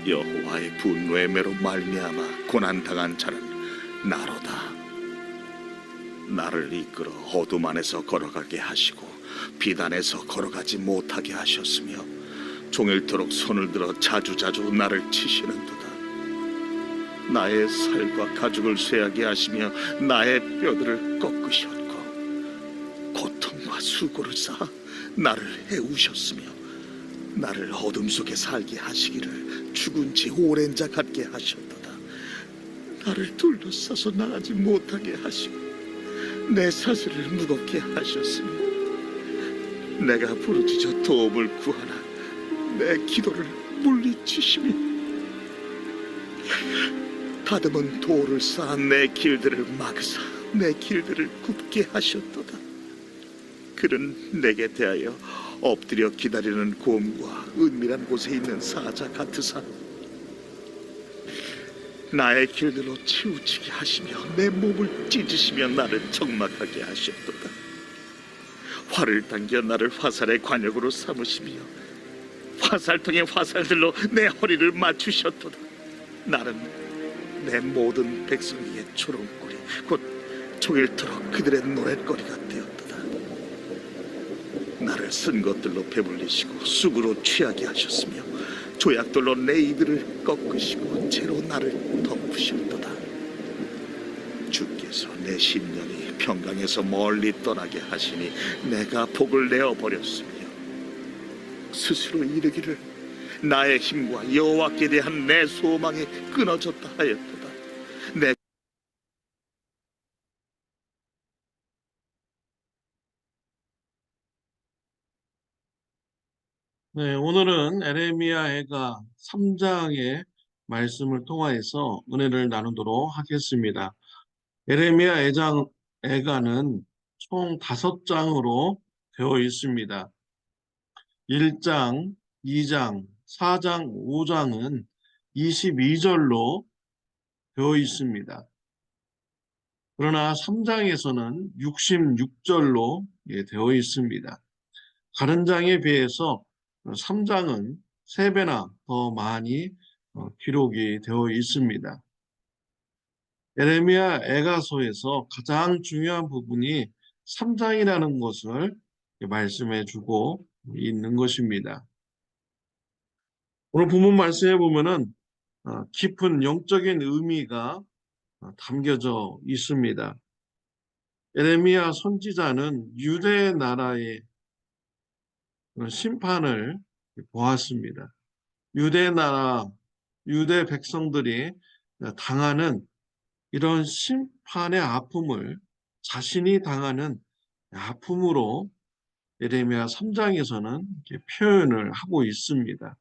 여호와의 분노의 매로 말미암아 고난당한 자는 나로다. 나를 이끌어 어둠 안에서 걸어가게 하시고 빛 안에서 걸어가지 못하게 하셨으며 종일토록 손을 들어 자주자주 나를 치시는도다. 나의 살과 가죽을 쇠하게 하시며 나의 뼈들을 꺾으셨고 고통과 수고를 쌓아 나를 해우셨으며 나를 어둠 속에 살게 하시기를 죽은 지 오랜 자 같게 하셨도다. 나를 둘러싸서 나가지 못하게 하시고 내 사슬을 무겁게 하셨으며 내가 부르짖어 도움을 구하나 내 기도를 물리치시며 다듬은 돌을 쌓아 내 길들을 막으사 내 길들을 굽게 하셨도다. 그는 내게 대하여 엎드려 기다리는 곰과 은밀한 곳에 있는 사자 같으사 나의 길들로 치우치게 하시며 내 몸을 찢으시며 나를 적막하게 하셨도다. 활을 당겨 나를 화살의 관역으로 삼으시며 화살통의 화살들로 내 허리를 맞추셨도다. 나는 내 모든 백성에게 조롱거리 곧 종일토록 그들의 노랫거리가 되었도다. 나를 쓴 것들로 배불리시고 쑥으로 취하게 하셨으며 조약돌로 내 이들을 꺾으시고 채로 나를 덮으셨도다. 주께서 내 심령이 평강에서 멀리 떠나게 하시니 내가 복을 내어버렸으며 스스로 이르기를 나의 힘과 여호와께 대한 내 소망이 끊어졌다 하였도다. 내 네, 오늘은 에레미야애가 3장의 말씀을 통하여서 은혜를 나누도록 하겠습니다. 에레미야 애가는 총 5장으로 되어 있습니다. 1장, 2장, 4장, 5장은 22절로 되어 있습니다. 그러나 3장에서는 66절로 되어 있습니다. 다른 장에 비해서 3장은 3배나 더 많이 기록이 되어 있습니다. 에레미야 애가서에서 가장 중요한 부분이 3장이라는 것을 말씀해 주고 있는 것입니다. 오늘 본문 말씀해 보면은 깊은 영적인 의미가 담겨져 있습니다. 에레미야 선지자는 유대 나라의 심판을 보았습니다. 유대 나라, 유대 백성들이 당하는 이런 심판의 아픔을 자신이 당하는 아픔으로 예레미야 3장에서는 표현을 하고 있습니다.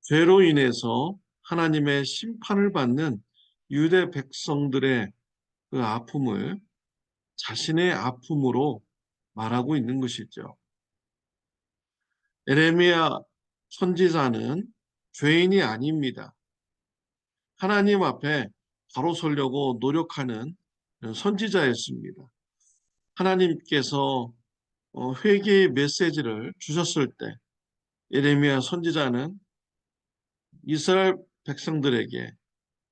죄로 인해서 하나님의 심판을 받는 유대 백성들의 그 아픔을 자신의 아픔으로 말하고 있는 것이죠. 예레미야 선지자는 죄인이 아닙니다. 하나님 앞에 바로 서려고 노력하는 선지자였습니다. 하나님께서 회개의 메시지를 주셨을 때 예레미야 선지자는 이스라엘 백성들에게,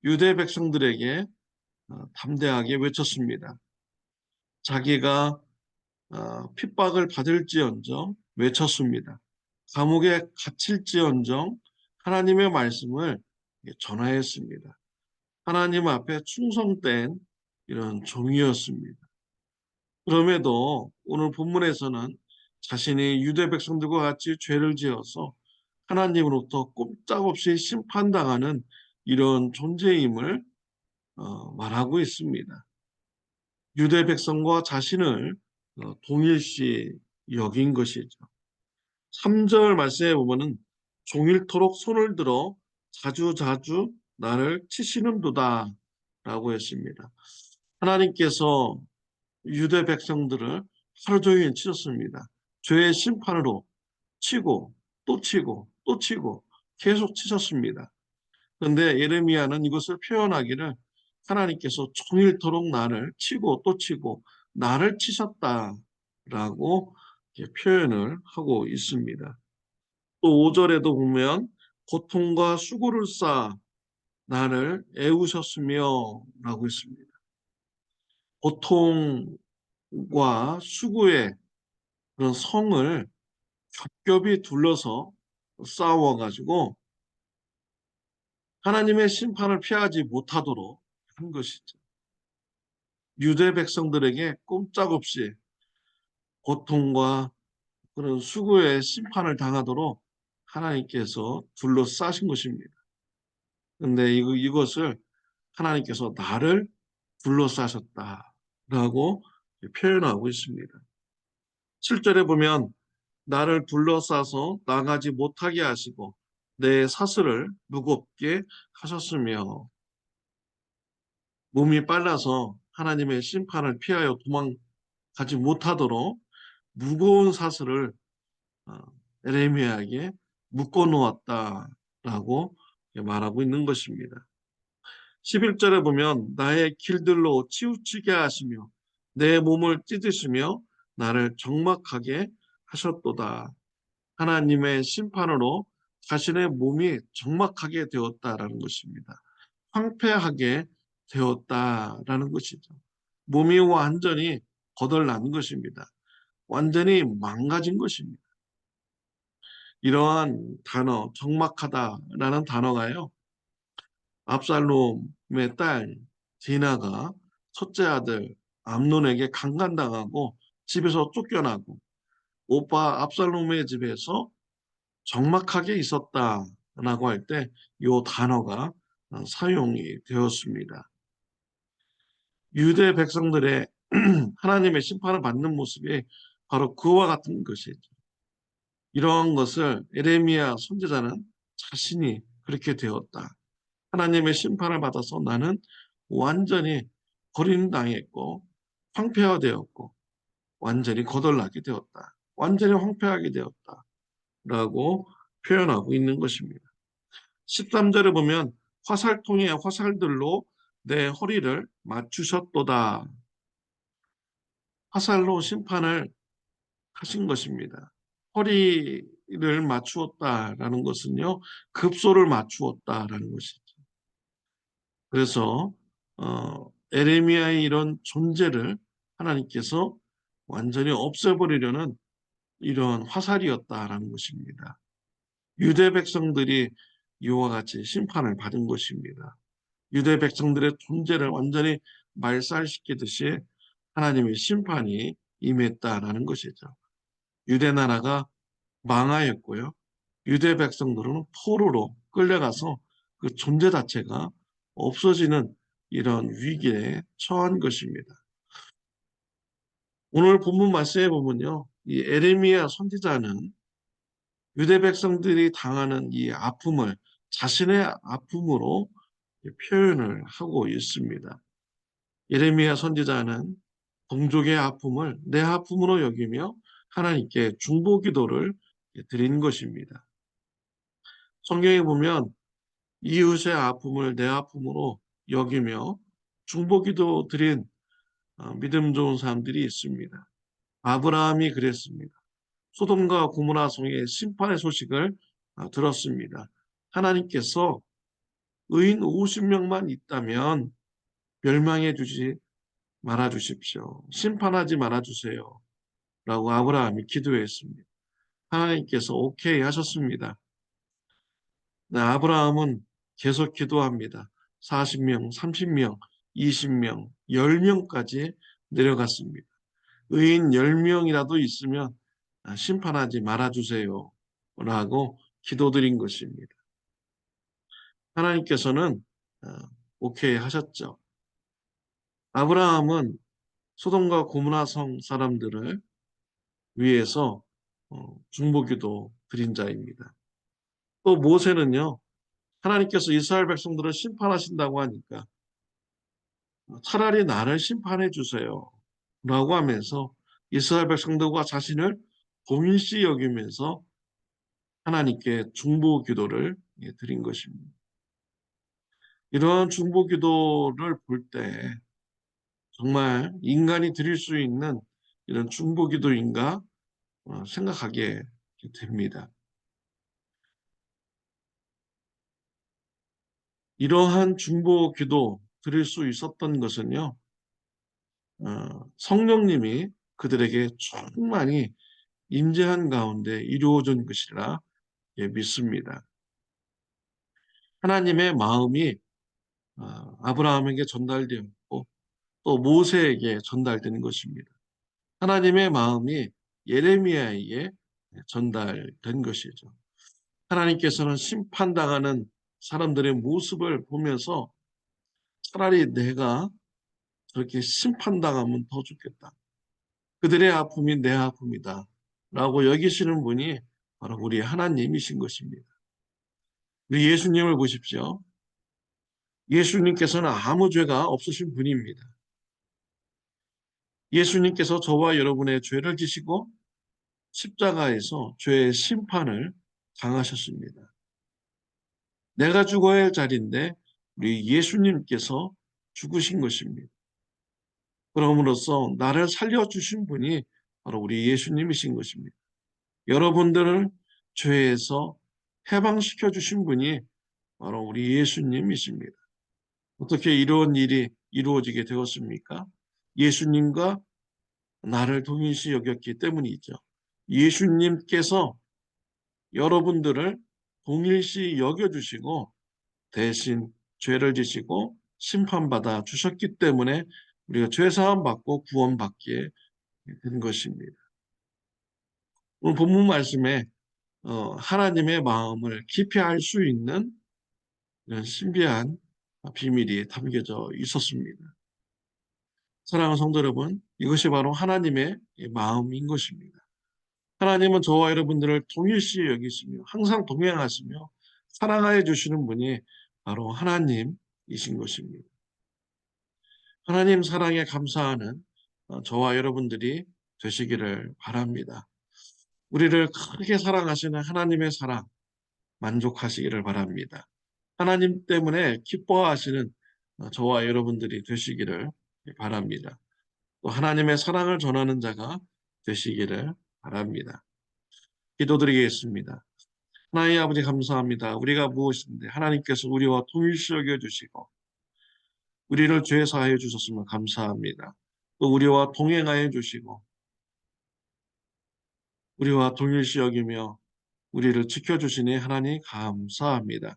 유대 백성들에게 담대하게 외쳤습니다. 자기가 핍박을 받을지언정 외쳤습니다. 감옥에 갇힐지언정 하나님의 말씀을 전하였습니다. 하나님 앞에 충성된 이런 종이었습니다. 그럼에도 오늘 본문에서는 자신이 유대 백성들과 같이 죄를 지어서 하나님으로부터 꼼짝없이 심판당하는 이런 존재임을 말하고 있습니다. 유대 백성과 자신을 동일시 여긴 것이죠. 3절 말씀에 보면은 종일토록 손을 들어 자주자주 나를 치시는도다 라고 했습니다. 하나님께서 유대 백성들을 하루 종일 치셨습니다. 죄의 심판으로 치고 또 치고 또 치고 계속 치셨습니다. 그런데 예레미야는 이것을 표현하기를 하나님께서 종일토록 나를 치고 또 치고 나를 치셨다라고 표현을 하고 있습니다. 또 5절에도 보면 고통과 수고를 쌓아 나를 애우셨으며 라고 했습니다. 고통과 수고의 그런 성을 겹겹이 둘러서 싸워가지고 하나님의 심판을 피하지 못하도록 한 것이죠. 유대 백성들에게 꼼짝없이 고통과 그런 수고의 심판을 당하도록 하나님께서 둘러싸신 것입니다. 그런데 이것을 하나님께서 나를 둘러싸셨다라고 표현하고 있습니다. 7절에 보면 나를 둘러싸서 나가지 못하게 하시고 내 사슬을 무겁게 하셨으며, 몸이 빨라서 하나님의 심판을 피하여 도망가지 못하도록 무거운 사슬을 어, 에레미야에게 묶어 놓았다라고 말하고 있는 것입니다. 11절에 보면 나의 길들로 치우치게 하시며 내 몸을 찢으시며 나를 적막하게 하셨도다. 하나님의 심판으로 자신의 몸이 적막하게 되었다라는 것입니다. 황폐하게 되었다라는 것이죠. 몸이 완전히 거덜난 것입니다. 완전히 망가진 것입니다. 이러한 단어, 적막하다라는 단어가요, 압살롬의 딸 디나가 첫째 아들 암논에게 강간당하고 집에서 쫓겨나고 오빠 압살롬의 집에서 적막하게 있었다라고 할 때 이 단어가 사용이 되었습니다. 유대 백성들의 하나님의 심판을 받는 모습이 바로 그와 같은 것이죠. 이러한 것을 에레미야 선지자는 자신이 그렇게 되었다. 하나님의 심판을 받아서 나는 완전히 버림당했고 황폐화되었고 완전히 거덜나게 되었다. 완전히 황폐하게 되었다. 라고 표현하고 있는 것입니다. 13절에 보면 화살통의 화살들로 내 허리를 맞추셨도다. 화살로 심판을 하신 것입니다. 허리를 맞추었다라는 것은요, 급소를 맞추었다라는 것이죠. 그래서 에레미야의 이런 존재를 하나님께서 완전히 없애버리려는 이런 화살이었다라는 것입니다. 유대 백성들이 이와 같이 심판을 받은 것입니다. 유대 백성들의 존재를 완전히 말살시키듯이 하나님의 심판이 임했다라는 것이죠. 유대 나라가 망하였고요. 유대 백성들은 포로로 끌려가서 그 존재 자체가 없어지는 이런 위기에 처한 것입니다. 오늘 본문 말씀에 보면요, 이 에레미야 선지자는 유대 백성들이 당하는 이 아픔을 자신의 아픔으로 표현을 하고 있습니다. 예레미야 선지자는 동족의 아픔을 내 아픔으로 여기며 하나님께 중보기도를 드린 것입니다. 성경에 보면 이웃의 아픔을 내 아픔으로 여기며 중보기도 드린 믿음 좋은 사람들이 있습니다. 아브라함이 그랬습니다. 소돔과 고모라 성의 심판의 소식을 들었습니다. 하나님께서 의인 50명만 있다면 멸망해 주지 말아 주십시오. 심판하지 말아 주세요. 라고 아브라함이 기도했습니다. 하나님께서 오케이 하셨습니다. 네, 아브라함은 계속 기도합니다. 40명, 30명, 20명, 10명까지 내려갔습니다. 의인 10명이라도 있으면 심판하지 말아주세요. 라고 기도드린 것입니다. 하나님께서는 오케이 하셨죠. 아브라함은 소돔과 고모라 성 사람들을 위해서 중보기도 드린 자입니다. 또 모세는요, 하나님께서 이스라엘 백성들을 심판하신다고 하니까 차라리 나를 심판해 주세요. 라고 하면서 이스라엘 백성들과 자신을 동일시 여기면서 하나님께 중보 기도를 드린 것입니다. 이러한 중보 기도를 볼 때 정말 인간이 드릴 수 있는 이런 중보 기도인가 생각하게 됩니다. 이러한 중보 기도 드릴 수 있었던 것은요, 성령님이 그들에게 충만히 임재한 가운데 이루어진 것이라 믿습니다. 하나님의 마음이 아브라함에게 전달되었고 또 모세에게 전달된 것입니다. 하나님의 마음이 예레미야에게 전달된 것이죠. 하나님께서는 심판당하는 사람들의 모습을 보면서 차라리 내가 저렇게 심판당하면 더 좋겠다. 그들의 아픔이 내 아픔이다. 라고 여기시는 분이 바로 우리 하나님이신 것입니다. 우리 예수님을 보십시오. 예수님께서는 아무 죄가 없으신 분입니다. 예수님께서 저와 여러분의 죄를 지시고 십자가에서 죄의 심판을 당하셨습니다. 내가 죽어야 할 자리인데 우리 예수님께서 죽으신 것입니다. 그럼으로써 나를 살려주신 분이 바로 우리 예수님이신 것입니다. 여러분들을 죄에서 해방시켜 주신 분이 바로 우리 예수님이십니다. 어떻게 이런 일이 이루어지게 되었습니까? 예수님과 나를 동일시 여겼기 때문이죠. 예수님께서 여러분들을 동일시 여겨주시고 대신 죄를 지시고 심판받아 주셨기 때문에 우리가 죄사함 받고 구원받게 된 것입니다. 오늘 본문 말씀에 하나님의 마음을 깊이 알 수 있는 이런 신비한 비밀이 담겨져 있었습니다. 사랑하는 성도 여러분, 이것이 바로 하나님의 마음인 것입니다. 하나님은 저와 여러분들을 동일시 여기시며 항상 동행하시며 사랑하여 주시는 분이 바로 하나님이신 것입니다. 하나님 사랑에 감사하는 저와 여러분들이 되시기를 바랍니다. 우리를 크게 사랑하시는 하나님의 사랑 만족하시기를 바랍니다. 하나님 때문에 기뻐하시는 저와 여러분들이 되시기를 바랍니다. 또 하나님의 사랑을 전하는 자가 되시기를 바랍니다. 기도드리겠습니다. 하나님 아버지 감사합니다. 우리가 무엇인데 하나님께서 우리와 통일시 여겨주시고 우리를 죄 사하여 주셨으면 감사합니다. 또 우리와 동행하여 주시고 우리와 동일시 여기며 우리를 지켜주시니 하나님 감사합니다.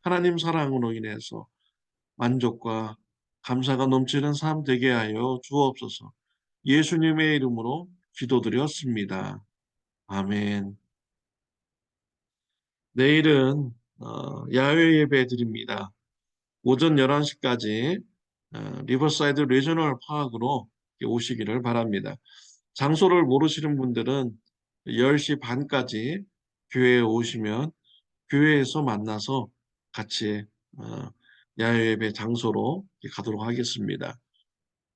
하나님 사랑으로 인해서 만족과 감사가 넘치는 삶 되게 하여 주옵소서. 예수님의 이름으로 기도드렸습니다. 아멘. 내일은 야외 예배 드립니다. 오전 11시까지 리버사이드 리저널 파악으로 오시기를 바랍니다. 장소를 모르시는 분들은 10시 반까지 교회에 오시면 교회에서 만나서 같이 야외 예배 장소로 가도록 하겠습니다.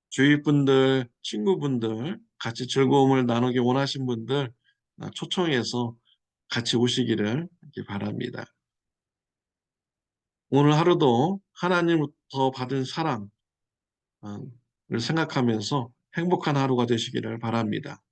주위 분들, 친구분들, 같이 즐거움을 나누기 원하신 분들 초청해서 같이 오시기를 바랍니다. 오늘 하루도 하나님부터 받은 사랑을 생각하면서 행복한 하루가 되시기를 바랍니다.